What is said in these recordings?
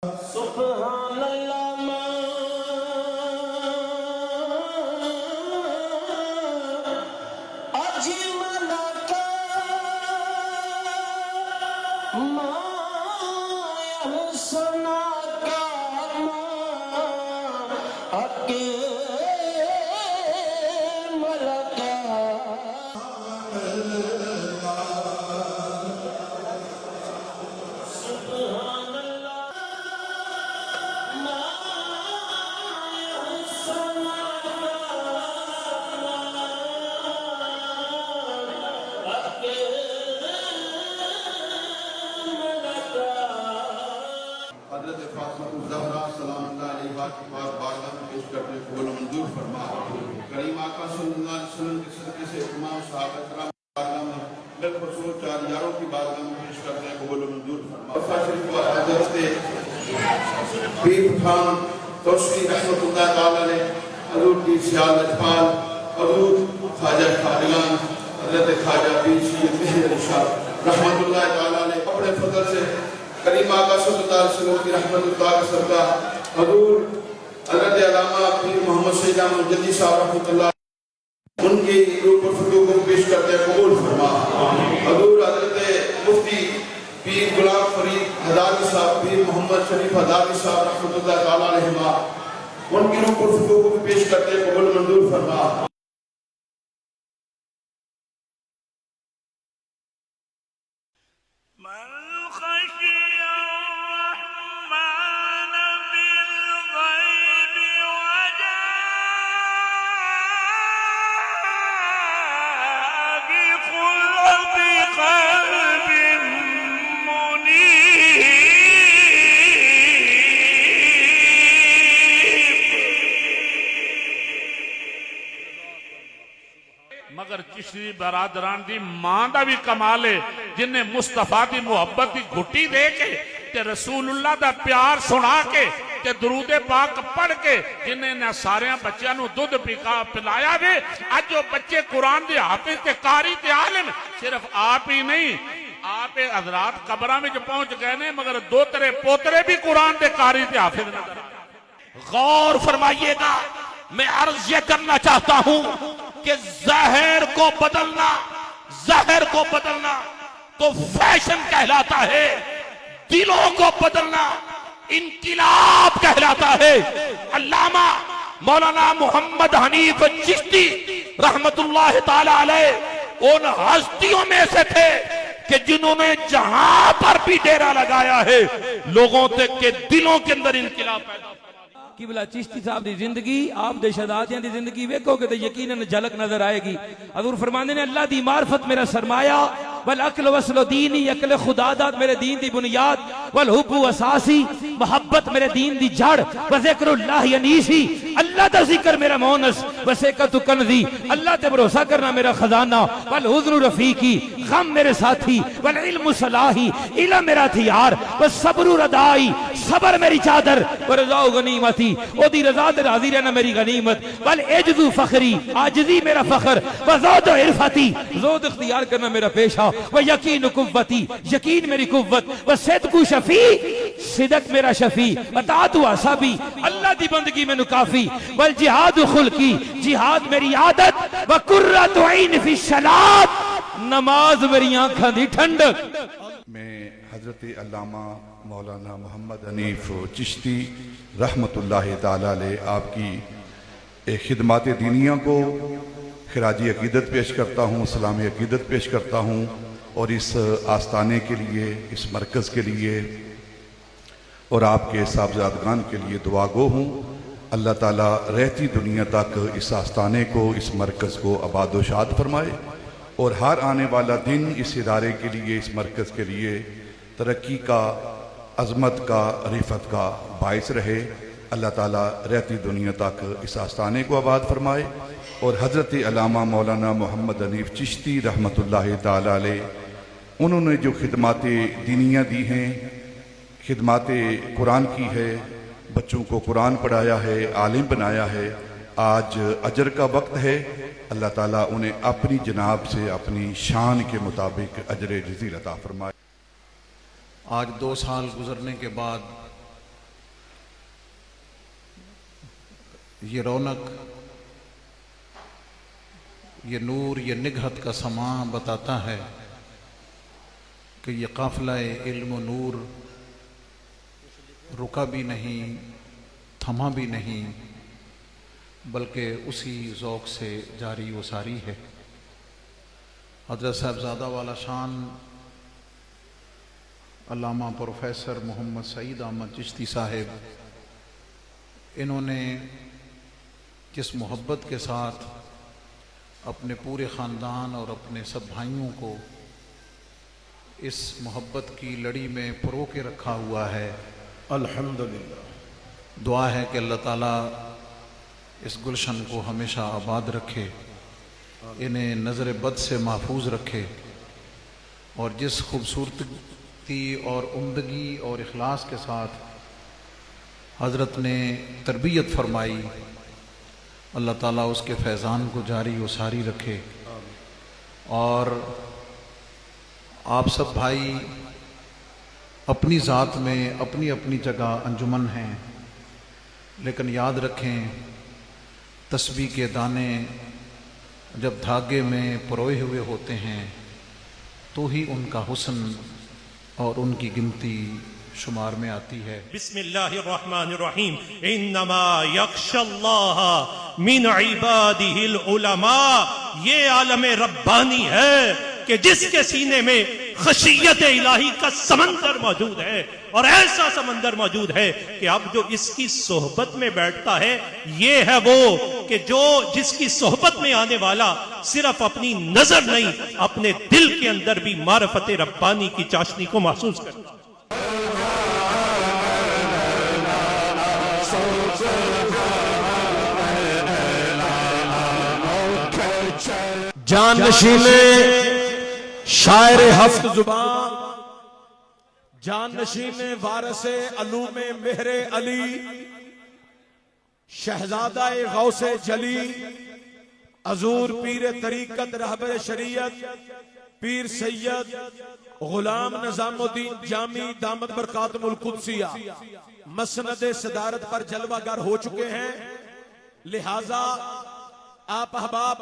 سبحان اللہ اجمل کا ما يحسن کا ما اکمل کا سبحان اللہ ما يحسن حضرت فاطمہ الزہرا سلام اللہ علیہ کے پاس بارگاہ میں پیش کرنے کو قبول و منظور فرما۔ کریم آقا صلی اللہ علیہ وسلم کے صدقے سے تمام صحابہ کرام بارگاہ میں بالخصوص چار یاروں کی بارگاہ میں پیش کرنے کو قبول و منظور فرما۔ وفا شریف و حضرت پیر خان توسری رحمت اللہ تعالیٰ نے حضور کی سیال اجفال حضور خواجہ خادگان حضرت خواجہ پیر سید مہر علی شاہ رحمت اللہ تعالیٰ نے اپنے فضل سے کریم آقا صلی اللہ علیہ وسلم کی رحمت اللہ کے صدقہ حضور حضرت علامہ پیر محمد سید احمد جدی صاحب رحمت اللہ ان کی روح و فتوح کو پیش کرتے قبول فرما۔ حضور حضرت مفتی پیر غلام فرید ہداوی صاحب پیر محمد شریف ہداوی صاحب رحمت اللہ تعالیٰ علیہما ان کی روح و فتوح کو پیش کرتے قبول منظور فرما۔ من خشي الرحمن بالغيب وجاء بقلب منیب۔ مگر چشتی برادران دی ماں دا بھی کمال ہے جنہیں مصطفیٰ دی محبت دی گھٹی دے کے تے رسول اللہ دا پیار سنا کے تے درود پاک پڑھ کے جنہیں نے سارے بچیاں نو دودھ پلایا بھی آج جو بچے قرآن دے حافظ تے قاری تے عالم صرف آپ ہی نہیں آپ حضرات قبرہ میں جو پہنچ گئے نے مگر دو ترے پوترے بھی قرآن دے قاری تے حافظ نظر۔ غور فرمائیے گا میں عرض یہ کرنا چاہتا ہوں کہ ظاہر کو بدلنا تو فیشن کہلاتا ہے، دلوں کو بدلنا انقلاب کہلاتا ہے۔ علامہ مولانا محمد حنیف چشتی رحمت اللہ تعالی علیہ ان ہستیوں میں سے تھے کہ جنہوں نے جہاں پر بھی ڈیرا لگایا ہے لوگوں تک کے دلوں کے اندر انقلاب پیدا ہوا۔ قبلہ چشتی صاحب دی زندگی آپ دے شہزادیاں دی زندگی ویکھو گے تے یقیناً جھلک نظر آئے گی۔ حضور فرماندے نے اللہ دی معرفت میرا سرمایہ والعقل وصل دینی، عقل خدا داد میرے دین دی بنیاد، والحب اساسی محبت میرے دین دی جڑ، وذکر اللہ ینیسی اللہ دا ذکر میرا مونس، وثقۃ کنزی اللہ تے بھروسہ کرنا میرا خزانہ، والحزن رفیقی غم میرے ساتھی، والعلم صلاحی علم میرا ہتھیار، والصبر ردائی صبر میری چادر، ورضا غنیمتی او دی رضا تے راضی رہنا میری غنیمت، والعجز فخری عاجزی میرا فخر، وزود عرفتی زود اختیار کرنا میرا پیشہ، ویقین قوتی یقین میری قوت، وصدق شفیع صدق میرا شفیع، اطاعت اصحابی اللہ دی بندگی میں کافی، والجہاد خلقی جہاد میری عادت، وقرۃ عین فی الصلاۃ نماز میری آنکھاں دی ٹھنڈک۔ میں حضرت علامہ مولانا محمد حنیف چشتی رحمت اللہ تعالی علیہ آپ کی خدمات دینیہ کو خراج عقیدت پیش کرتا ہوں، سلام عقیدت پیش کرتا ہوں، اور اس آستانے کے لیے اس مرکز کے لیے اور آپ کے صاحبزادگان کے لیے دعا گو ہوں۔ اللہ تعالیٰ رہتی دنیا تک اس آستانے کو اس مرکز کو آباد و شاد فرمائے اور ہر آنے والا دن اس ادارے کے لیے اس مرکز کے لیے ترقی کا، عظمت کا، رفعت کا باعث رہے۔ اللہ تعالیٰ رہتی دنیا تک اس آستانے کو آباد فرمائے اور حضرت علامہ مولانا محمد حنیف چشتی رحمت اللہ تعالی علیہ انہوں نے جو خدمات دینیہ دی ہیں، خدمات قرآن کی ہے، بچوں کو قرآن پڑھایا ہے، عالم بنایا ہے، آج اجر کا وقت ہے۔ اللہ تعالیٰ انہیں اپنی جناب سے اپنی شان کے مطابق اجر جزیل عطا فرمائے۔ آج 2 سال گزرنے کے بعد یہ رونق، یہ نور، یہ نگہت کا سماں بتاتا ہے کہ یہ قافلہ علم و نور رکا بھی نہیں، تھما بھی نہیں، بلکہ اسی ذوق سے جاری و ساری ہے۔ حضرت صاحبزادہ والا شان علامہ پروفیسر محمد سعید احمد چشتی صاحب، انہوں نے جس محبت کے ساتھ اپنے پورے خاندان اور اپنے سب بھائیوں کو اس محبت کی لڑی میں پرو کے رکھا ہوا ہے، الحمدللہ، دعا ہے کہ اللہ تعالیٰ اس گلشن کو ہمیشہ آباد رکھے، انہیں نظر بد سے محفوظ رکھے، اور جس خوبصورتی اور عمدگی اور اخلاص کے ساتھ حضرت نے تربیت فرمائی، اللہ تعالیٰ اس کے فیضان کو جاری و ساری رکھے۔ اور آپ سب بھائی اپنی ذات میں اپنی اپنی جگہ انجمن ہیں، لیکن یاد رکھیں تسبیح کے دانے جب دھاگے میں پروئے ہوئے ہوتے ہیں تو ہی ان کا حسن اور ان کی گنتی شمار میں آتی ہے۔ بسم اللہ الرحمن الرحیم، انما یخشی اللہ من عبادہ العلماء۔ یہ عالم ربانی ہے کہ جس کے سینے میں خشیت الہی کا سمندر موجود ہے، اور ایسا سمندر موجود ہے کہ اب جو اس کی صحبت میں بیٹھتا ہے، یہ ہے وہ کہ جو جس کی صحبت میں آنے والا صرف اپنی نظر نہیں، اپنے دل کے اندر بھی معرفت ربانی کی چاشنی کو محسوس کرتا ہے۔ جان نشین شاعر ہفت زبان، جان نشین وارث علوم مہر علی، شہزادہ غوث جلی، حضور پیر طریقت رہبر شریعت پیر سید غلام نظام الدین جامی دامت برکاتم القدسیہ مسند صدارت پر جلوہ گر ہو چکے ہیں، لہذا آپ احباب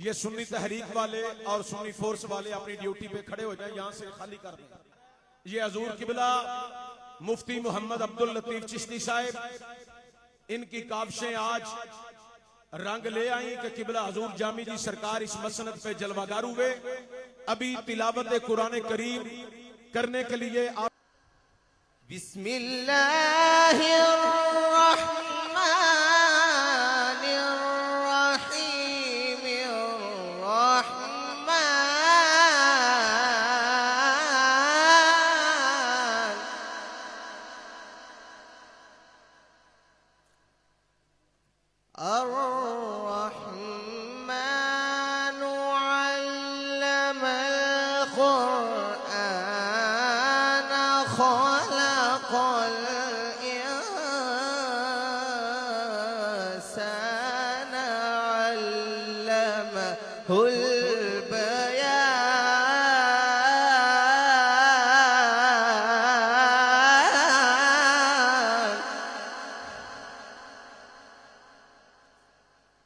یہ سنی تحریک والے اور سنی فورس والے اپنی ڈیوٹی پہ کھڑے ہو جائیں، یہاں سے خالی کر دیں۔ یہ حضور قبلہ مفتی محمد عبداللطیف چشتی صاحب، ان کی کاوشیں آج رنگ لے آئیں کہ قبلہ حضور جامی جی سرکار اس مسند پہ جلوہ گر ہوئے۔ ابھی تلاوت قرآن کریم کرنے کے لیے آپ بسم اللہ الرحمن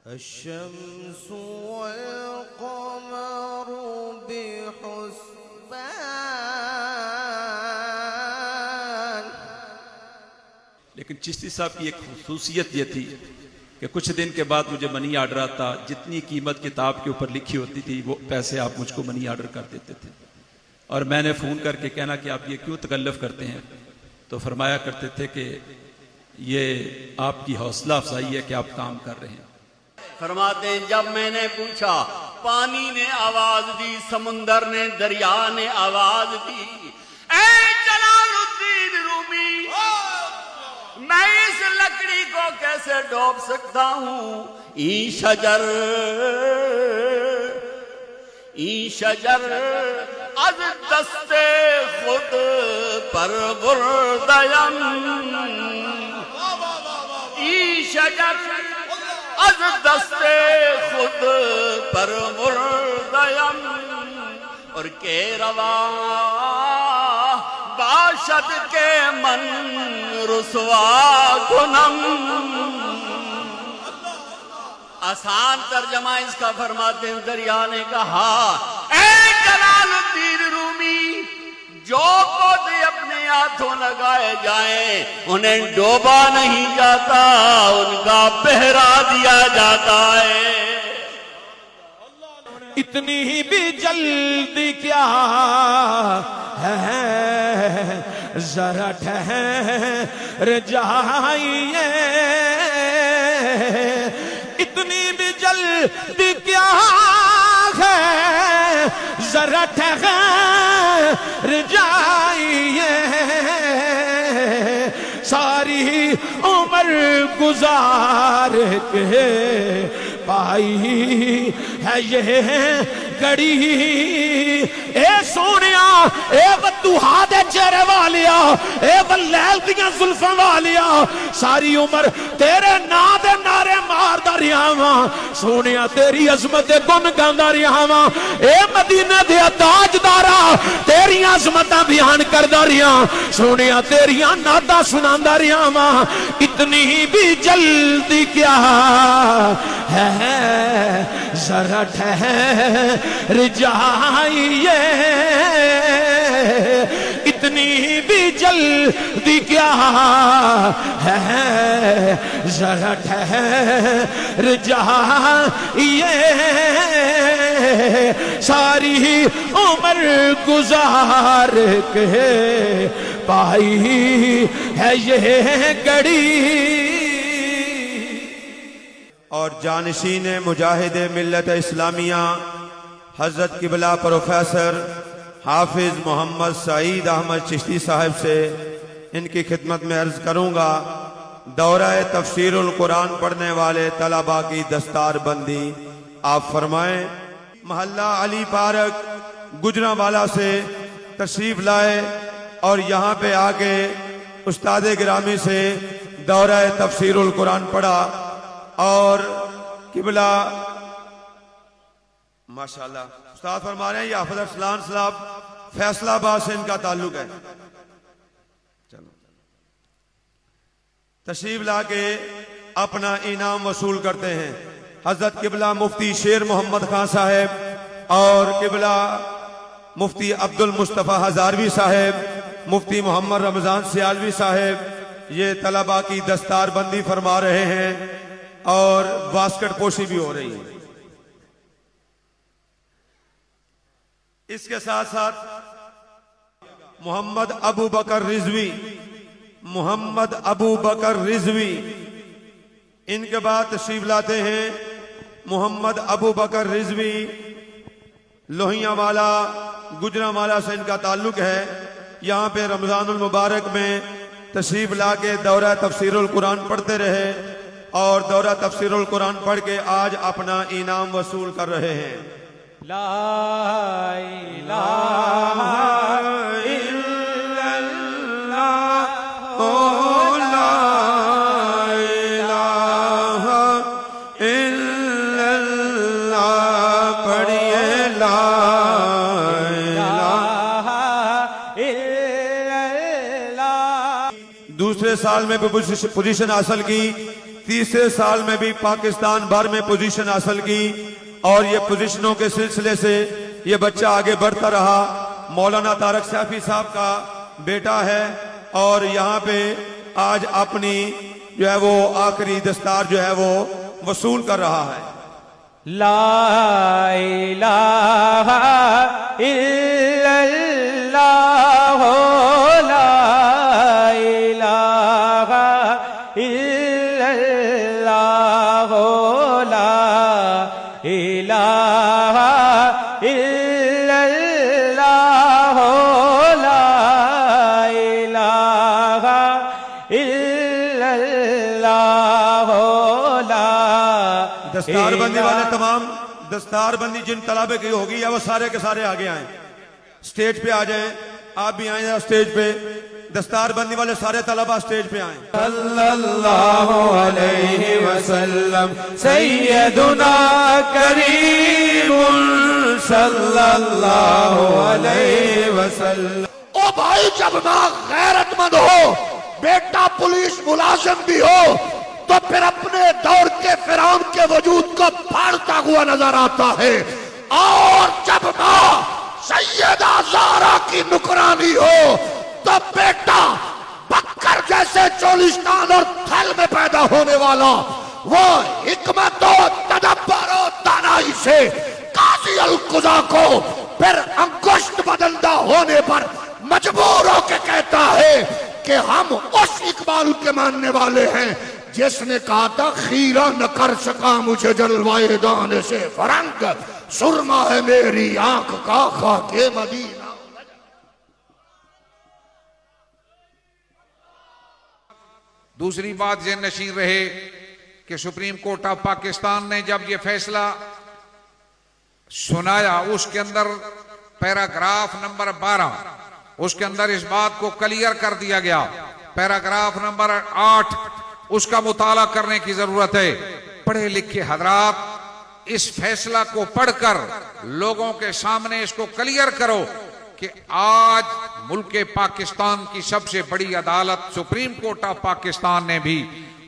الشمس والقمر بحسبان۔ لیکن چشتی صاحب کی ایک خصوصیت یہ تھی کہ کچھ دن کے بعد مجھے منی آرڈر آتا، جتنی قیمت کتاب کے اوپر لکھی ہوتی تھی وہ پیسے آپ مجھ کو منی آرڈر کر دیتے تھے، اور میں نے فون کر کے کہنا کہ آپ یہ کیوں تکلف کرتے ہیں، تو فرمایا کرتے تھے کہ یہ آپ کی حوصلہ افزائی ہے کہ آپ کام کر رہے ہیں۔ فرماتے ہیں جب میں نے پوچھا، پانی نے آواز دی، سمندر نے، دریا نے آواز دی، اے جلال الدین رومی، میں اس لکڑی کو کیسے ڈوب سکتا ہوں؟ این شجر از دست خود پر بردیم، این شجر از دست خود پر مردیم، اور کہ روا باشد کے من رسوا کنم. آسان ترجمہ اس کا فرماتے ہیں دریا نے کہا اے جلال الدین رومی، جو پودے اپنے ہاتھوں لگائے جائیں انہیں ڈوبا نہیں جاتا، ان کا پہرا دیا جاتا ہے. اتنی ہی بھی جلدی کیا ہے، ذرا ٹھہر جائیے. اتنی بھی جلدی کیا ہے، ذرا ٹھہر جائیے. ساری عمر گزار کے پائی ہے یہ گڑی. اے سونیا، اے بدوہا دے چہرے والیا، اے واللیل دیاں زلفاں والیا، ساری عمر تیرے نا دے نعرے ماردا رہیا واں. سونیا تیری عظمت دے گن گاوندا رہیا واں. اے مدینے دے تاجدارا تیری عظمتاں بیان کردا رہیا. سونیا تیریاں نعتاں سناندا رہیا واں. اتنی بھی جلدی کیا ہے، ذرا ٹھہر جائیے. اتنی بھی جلدی کیا ہے، ذرا ٹھہر جائیے. ساری عمر گزار کے پائی ہے یہ گڑی. اور جانشین مجاہد ملت اسلامیہ حضرت قبلہ پروفیسر حافظ محمد سعید احمد چشتی صاحب سے ان کی خدمت میں عرض کروں گا، دورہ تفسیر القرآن پڑھنے والے طلباء کی دستار بندی آپ فرمائیں. محلہ علی پارک گجرانوالہ سے تشریف لائے اور یہاں پہ آ کے استاد گرامی سے دورہ تفسیر القرآن پڑھا. اور قبلہ ماشاءاللہ استاد فرما رہے ہیں یہ حافظ ارسلان صاحب فیصلہ آباد سے ان کا تعلق ہے. چلو تشریف لا کے اپنا انعام وصول کرتے ہیں. حضرت قبلہ مفتی شیر محمد خان صاحب اور قبلہ مفتی عبد المصطفیٰ ہزاروی صاحب، مفتی محمد رمضان سیالوی صاحب یہ طلباء کی دستار بندی فرما رہے ہیں اور باسکٹ پوشی بھی ہو رہی ہے. اس کے ساتھ ساتھ محمد ابو بکر رضوی، محمد ابو بکر رضوی ان کے بعد تشریف لاتے ہیں. محمد ابو بکر رضوی لوہیاں والا گجرانوالہ سے ان کا تعلق ہے. یہاں پہ رمضان المبارک میں تشریف لا کے دورہ تفسیر القرآن پڑھتے رہے اور دورہ تفسیر القرآن پڑھ کے آج اپنا انعام وصول کر رہے ہیں. لا الہ الا اللہ، لا الہ الا اللہ پڑھیے. لا الہ الا اللہ. دوسرے سال میں بھی پوزیشن حاصل کی، تیسرے سال میں بھی پاکستان بھر میں پوزیشن حاصل کی اور یہ پوزیشنوں کے سلسلے سے یہ بچہ آگے بڑھتا رہا. مولانا طارق سیفی صاحب کا بیٹا ہے اور یہاں پہ آج اپنی جو ہے وہ آخری دستار جو ہے وہ وصول کر رہا ہے. لا الہ الا اللہ، لا الہ الا اللہ، لا الہ الا اللہ، لا الہ الا اللہ، لا. دستار بندی والے تمام دستار بندی جن طلبے کی ہوگی یا وہ سارے کے سارے آگے آئیں، سٹیج پہ آ جائیں. آپ بھی آئیں سٹیج پہ. دستار بندی والے سارے طلبہ سٹیج پہ آئیں. صلی اللہ علیہ وسلم سیدنا کریم صلی اللہ علیہ وسلم. او بھائی جب ماں غیرت مند ہو، بیٹا پولیس ملازم بھی ہو، تو پھر اپنے دور کے فرعون کے وجود کو پھاڑتا ہوا نظر آتا ہے. اور جب ماں سیدہ زہرا کی نکرانی ہو تو بیٹا بکر جیسے چولستان اور تھل میں پیدا ہونے والا وہ حکمت و تدبر و دانائی سے قاضی القضا کو پھر انگشت بدلتا ہونے پر مجبور ہو کے کہتا ہے کہ ہم اس اقبال کے ماننے والے ہیں جس نے کہا تھا خیرہ نہ کر سکا مجھے جلوائے دانے سے فرنگ، سرما ہے میری آنکھ کا خاک مدینہ. دوسری بات ذہن نشین رہے کہ سپریم کورٹ آف پاکستان نے جب یہ فیصلہ سنایا اس کے اندر پیراگراف نمبر 12 اس کے اندر اس بات کو کلیئر کر دیا گیا. پیراگراف نمبر 8 اس کا مطالعہ کرنے کی ضرورت ہے. پڑھے لکھے حضرات اس فیصلہ کو پڑھ کر لوگوں کے سامنے اس کو کلیئر کرو کہ آج ملک پاکستان کی سب سے بڑی عدالت سپریم کورٹ آف پاکستان نے بھی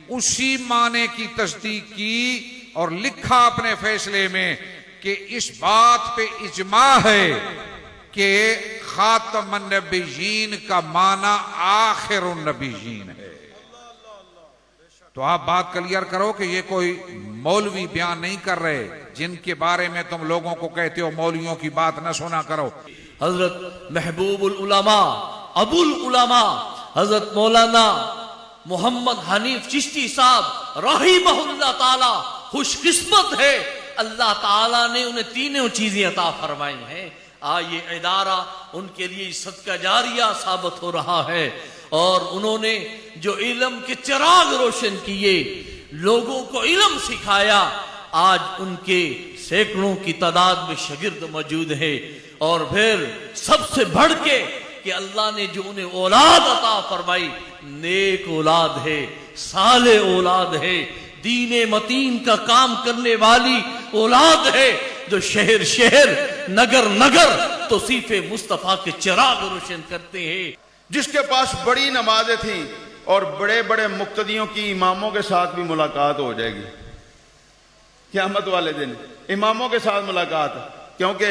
اسی معنی کی تصدیق کی اور لکھا اپنے فیصلے میں کہ اس بات پہ اجماع ہے کہ خاتم النبیین کا معنی آخر النبیین ہے. تو آپ بات کلیئر کرو کہ یہ کوئی مولوی بیان نہیں کر رہے جن کے بارے میں تم لوگوں کو کہتے ہو مولویوں کی بات نہ سنا کرو. حضرت محبوب العلماء ابو العلماء حضرت مولانا محمد حنیف چشتی صاحب رحمہ اللہ تعالی خوش قسمت ہے، اللہ تعالیٰ نے انہیں تینوں چیزیں عطا فرمائی ہیں. یہ ادارہ ان کے لیے صدقہ جاریہ ثابت ہو رہا ہے اور انہوں نے جو علم کے چراغ روشن کیے، لوگوں کو علم سکھایا، آج ان کے سینکڑوں کی تعداد میں شاگرد موجود ہے. اور پھر سب سے بڑھ کے کہ اللہ نے جو انہیں اولاد عطا فرمائی، نیک اولاد ہے، صالح اولاد ہے، دین متین کا کام کرنے والی اولاد ہے، جو شہر شہر نگر نگر توصیف مصطفیٰ کے چراغ روشن کرتے ہیں. جس کے پاس بڑی نمازیں تھیں اور بڑے بڑے مقتدیوں کی اماموں کے ساتھ بھی ملاقات ہو جائے گی قیامت والے دن. اماموں کے ساتھ ملاقات، کیونکہ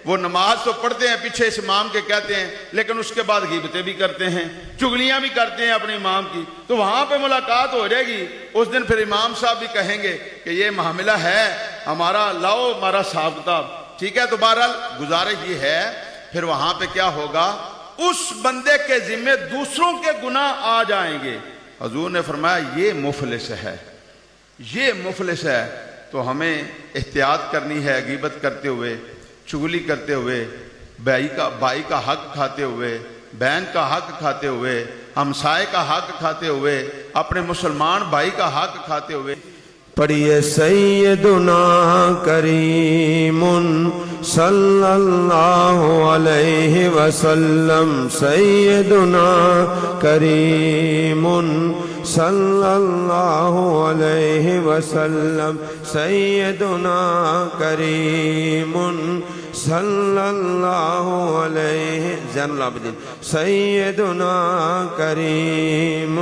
وہ نماز تو پڑھتے ہیں پیچھے اس امام کے کہتے ہیں، لیکن اس کے بعد غیبتیں بھی کرتے ہیں، چغلیاں بھی کرتے ہیں اپنے امام کی. تو وہاں پہ ملاقات ہو جائے گی. اس دن پھر امام صاحب بھی کہیں گے کہ یہ معاملہ ہے ہمارا، لاؤ ہمارا حساب کتاب. ٹھیک ہے، تو بہرحال گزارش یہ ہے پھر وہاں پہ کیا ہوگا، اس بندے کے ذمے دوسروں کے گناہ آ جائیں گے. حضور نے فرمایا یہ مفلس ہے، یہ مفلس ہے. تو ہمیں احتیاط کرنی ہے، غیبت کرتے ہوئے، چغلی کرتے ہوئے، بھائی کا حق کھاتے ہوئے، بہن کا حق کھاتے ہوئے، ہمسائے کا حق کھاتے ہوئے، اپنے مسلمان بھائی کا حق کھاتے ہوئے. پڑھیے سیدنا کریم صلی اللہ علیہ وسلم، سیدنا کریم صلی اللہ علیہ وسلم، سیدنا کریم صلی اللہ علیہ زین العابدین، سیدنا کریم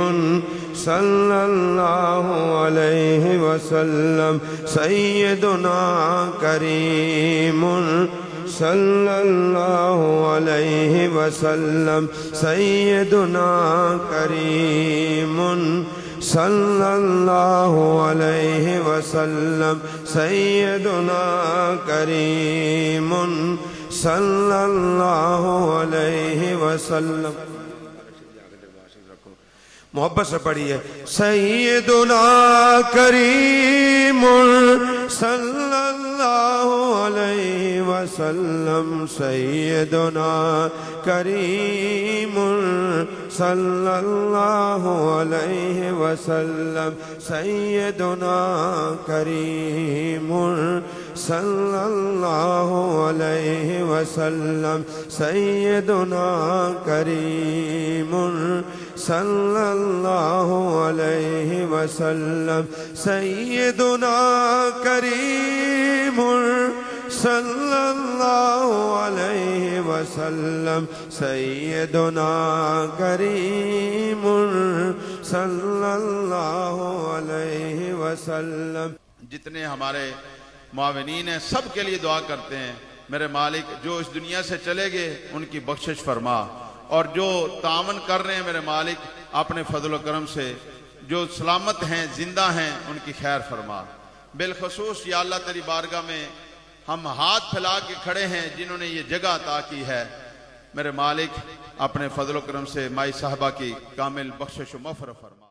صلی اللہ علیہ وسلم، سیدنا کریم صلی اللہ علیہ وسلم، سیدنا کریم صلی اللہ علیہ وسلم، سیدنا کریم صلی اللہ علیہ وسلم. محبت سے پڑھیے سیدنا کریم صلی اللہ علیہ وسلم، سیدنا کریم صلی اللہ علیہ وسلم، سیدنا کریم صلی اللہ علیہ وسلم، سیدنا کریم صلی اللہ علیہ وسلم، سیدنا کریم صلی اللہ علیہ وسلم سیدنا کریم صلی اللہ علیہ وسلم. جتنے ہمارے معاونین ہیں سب کے لیے دعا کرتے ہیں میرے مالک جو اس دنیا سے چلے گئے ان کی بخشش فرما، اور جو تعاون کر رہے ہیں میرے مالک اپنے فضل و کرم سے، جو سلامت ہیں زندہ ہیں ان کی خیر فرما. بالخصوص یا اللہ تیری بارگاہ میں ہم ہاتھ پھیلا کے کھڑے ہیں جنہوں نے یہ جگہ عطا کی ہے، میرے مالک اپنے فضل و کرم سے مائی صاحبہ کی کامل بخشش و مغفرت فرما.